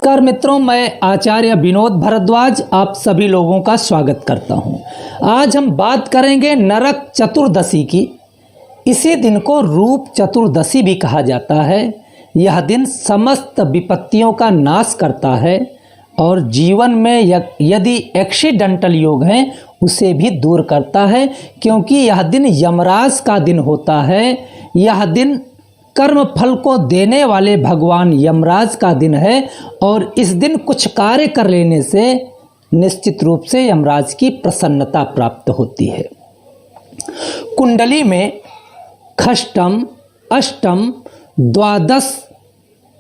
नमस्कार मित्रों, मैं आचार्य विनोद भारद्वाज आप सभी लोगों का स्वागत करता हूं। आज हम बात करेंगे नरक चतुर्दशी की। इसी दिन को रूप चतुर्दशी भी कहा जाता है। यह दिन समस्त विपत्तियों का नाश करता है और जीवन में यदि एक्सीडेंटल योग हैं उसे भी दूर करता है, क्योंकि यह दिन यमराज का दिन होता है। यह दिन कर्म फल को देने वाले भगवान यमराज का दिन है और इस दिन कुछ कार्य कर लेने से निश्चित रूप से यमराज की प्रसन्नता प्राप्त होती है। कुंडली में खष्टम, अष्टम, द्वादश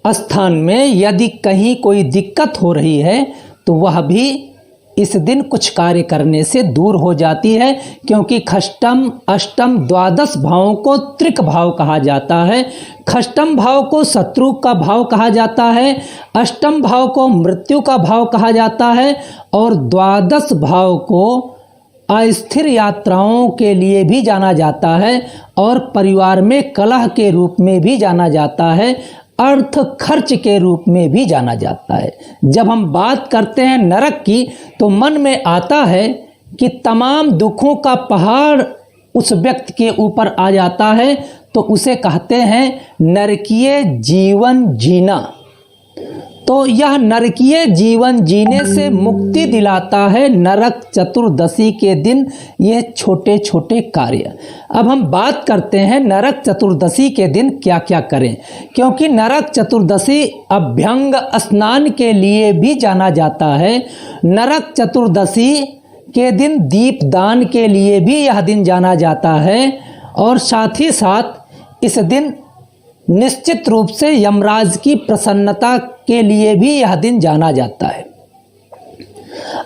स्थान में यदि कहीं कोई दिक्कत हो रही है तो वह भी इस दिन कुछ कार्य करने से दूर हो जाती है, क्योंकि खष्टम, अष्टम, द्वादश भावों को त्रिक भाव कहा जाता है। खष्टम भाव को शत्रु का भाव कहा जाता है, अष्टम भाव को मृत्यु का भाव कहा जाता है और द्वादश भाव को अस्थिर यात्राओं के लिए भी जाना जाता है और परिवार में कलह के रूप में भी जाना जाता है, अर्थ खर्च के रूप में भी जाना जाता है। जब हम बात करते हैं नरक की तो मन में आता है कि तमाम दुखों का पहाड़ उस व्यक्ति के ऊपर आ जाता है, तो उसे कहते हैं नरकीय जीवन जीना। तो यह नरकीय जीवन जीने से मुक्ति दिलाता है नरक चतुर्दशी के दिन ये छोटे छोटे कार्य। अब हम बात करते हैं नरक चतुर्दशी के दिन क्या क्या करें, क्योंकि नरक चतुर्दशी अभ्यंग स्नान के लिए भी जाना जाता है। नरक चतुर्दशी के दिन दीपदान के लिए भी यह दिन जाना जाता है और साथ ही साथ इस दिन निश्चित रूप से यमराज की प्रसन्नता के लिए भी यह दिन जाना जाता है।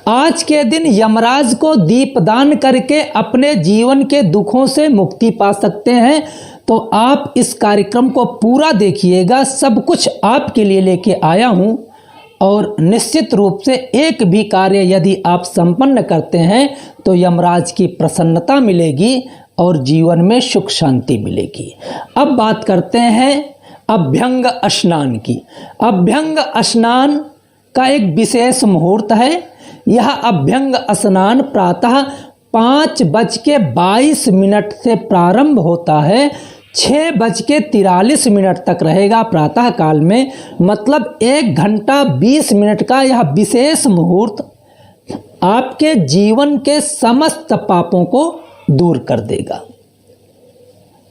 आज के दिन यमराज को दीपदान करके अपने जीवन के दुखों से मुक्ति पा सकते हैं। तो आप इस कार्यक्रम को पूरा देखिएगा, सब कुछ आपके लिए लेके आया हूं और निश्चित रूप से एक भी कार्य यदि आप संपन्न करते हैं तो यमराज की प्रसन्नता मिलेगी और जीवन में सुख शांति मिलेगी। अब बात करते हैं अभ्यंग स्नान की। अभ्यंग स्नान का एक विशेष मुहूर्त है। यह अभ्यंग स्नान प्रातः 5:22 से प्रारंभ होता है, 6:43 तक रहेगा प्रातः काल में। मतलब 1 घंटा 20 मिनट का यह विशेष मुहूर्त आपके जीवन के समस्त पापों को दूर कर देगा।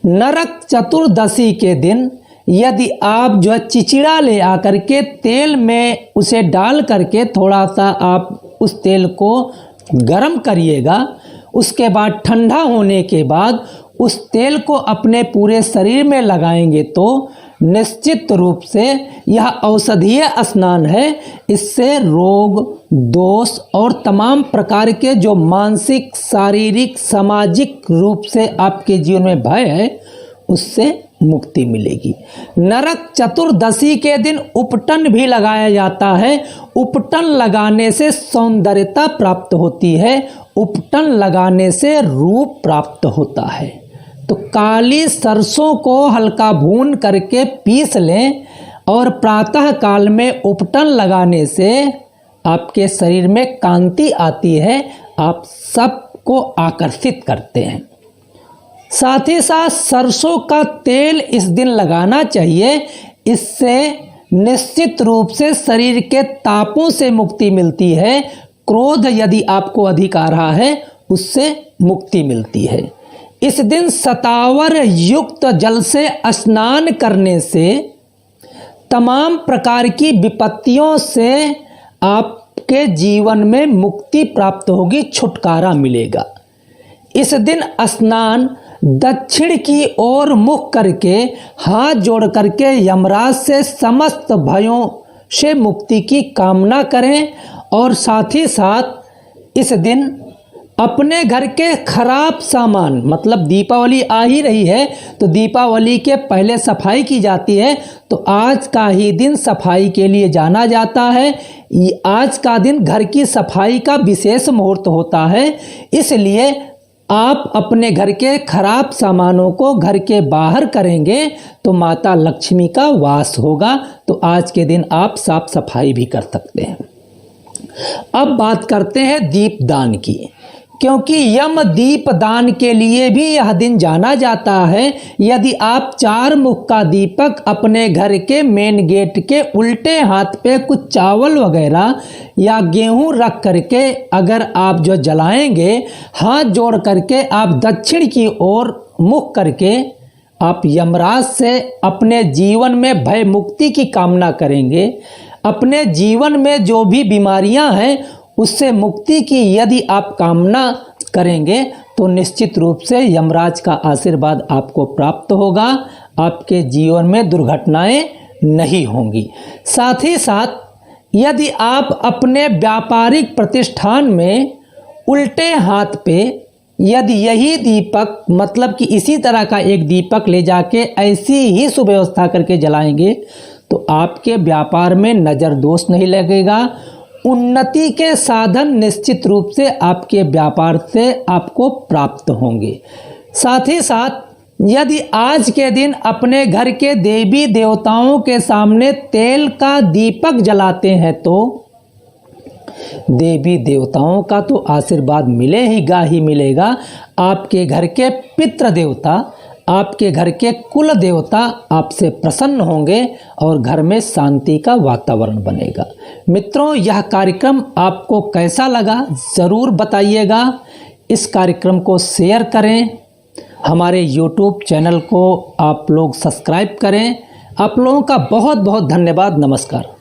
नरक चतुर्दशी के दिन यदि आप जो है चिचिड़ा ले आकर के तेल में उसे डाल करके थोड़ा सा आप उस तेल को गरम करिएगा, उसके बाद ठंडा होने के बाद उस तेल को अपने पूरे शरीर में लगाएंगे तो निश्चित रूप से यह औषधीय स्नान है। इससे रोग, दोष और तमाम प्रकार के जो मानसिक, शारीरिक, सामाजिक रूप से आपके जीवन में भय है उससे मुक्ति मिलेगी। नरक चतुर्दशी के दिन उपटन भी लगाया जाता है। उपटन लगाने से सौंदर्यता प्राप्त होती है, उपटन लगाने से रूप प्राप्त होता है। तो काली सरसों को हल्का भून करके पीस लें और प्रातः काल में उपटन लगाने से आपके शरीर में कांति आती है, आप सबको आकर्षित करते हैं। साथ ही साथ सरसों का तेल इस दिन लगाना चाहिए। इससे निश्चित रूप से शरीर के तापों से मुक्ति मिलती है। क्रोध यदि आपको अधिक आ रहा है उससे मुक्ति मिलती है। इस दिन शतावर युक्त जल से स्नान करने से तमाम प्रकार की विपत्तियों से आपके जीवन में मुक्ति प्राप्त होगी, छुटकारा मिलेगा। इस दिन स्नान दक्षिण की ओर मुख करके हाथ जोड़ करके यमराज से समस्त भयों से मुक्ति की कामना करें और साथ ही साथ इस दिन अपने घर के खराब सामान, मतलब दीपावली आ ही रही है तो दीपावली के पहले सफाई की जाती है, तो आज का ही दिन सफाई के लिए जाना जाता है। आज का दिन घर की सफाई का विशेष मुहूर्त होता है, इसलिए आप अपने घर के खराब सामानों को घर के बाहर करेंगे तो माता लक्ष्मी का वास होगा। तो आज के दिन आप साफ सफाई भी कर सकते हैं। अब बात करते हैं दीपदान की, क्योंकि यम दीप दान के लिए भी यह दिन जाना जाता है। यदि आप 4 मुख का दीपक अपने घर के मेन गेट के उल्टे हाथ पे कुछ चावल वगैरह या गेहूं रख करके अगर आप जो जलाएंगे, हाथ जोड़ करके आप दक्षिण की ओर मुख करके आप यमराज से अपने जीवन में भय मुक्ति की कामना करेंगे। अपने जीवन में जो भी बीमारियां हैं उससे मुक्ति की यदि आप कामना करेंगे तो निश्चित रूप से यमराज का आशीर्वाद आपको प्राप्त होगा। आपके जीवन में दुर्घटनाएं नहीं होंगी। साथ ही साथ यदि आप अपने व्यापारिक प्रतिष्ठान में उल्टे हाथ पे यदि यही दीपक मतलब कि इसी तरह का एक दीपक ले जाके ऐसी ही सुव्यवस्था करके जलाएंगे तो आपके व्यापार में नज़र दोष नहीं लगेगा। उन्नति के साधन निश्चित रूप से आपके व्यापार से आपको प्राप्त होंगे। साथ ही साथ यदि आज के दिन अपने घर के देवी देवताओं के सामने तेल का दीपक जलाते हैं तो देवी देवताओं का तो आशीर्वाद मिलेगा ही मिलेगा। आपके घर के पितृ देवता, आपके घर के कुल देवता आपसे प्रसन्न होंगे और घर में शांति का वातावरण बनेगा। मित्रों, यह कार्यक्रम आपको कैसा लगा ज़रूर बताइएगा। इस कार्यक्रम को शेयर करें, हमारे YouTube चैनल को आप लोग सब्सक्राइब करें। आप लोगों का बहुत बहुत धन्यवाद। नमस्कार।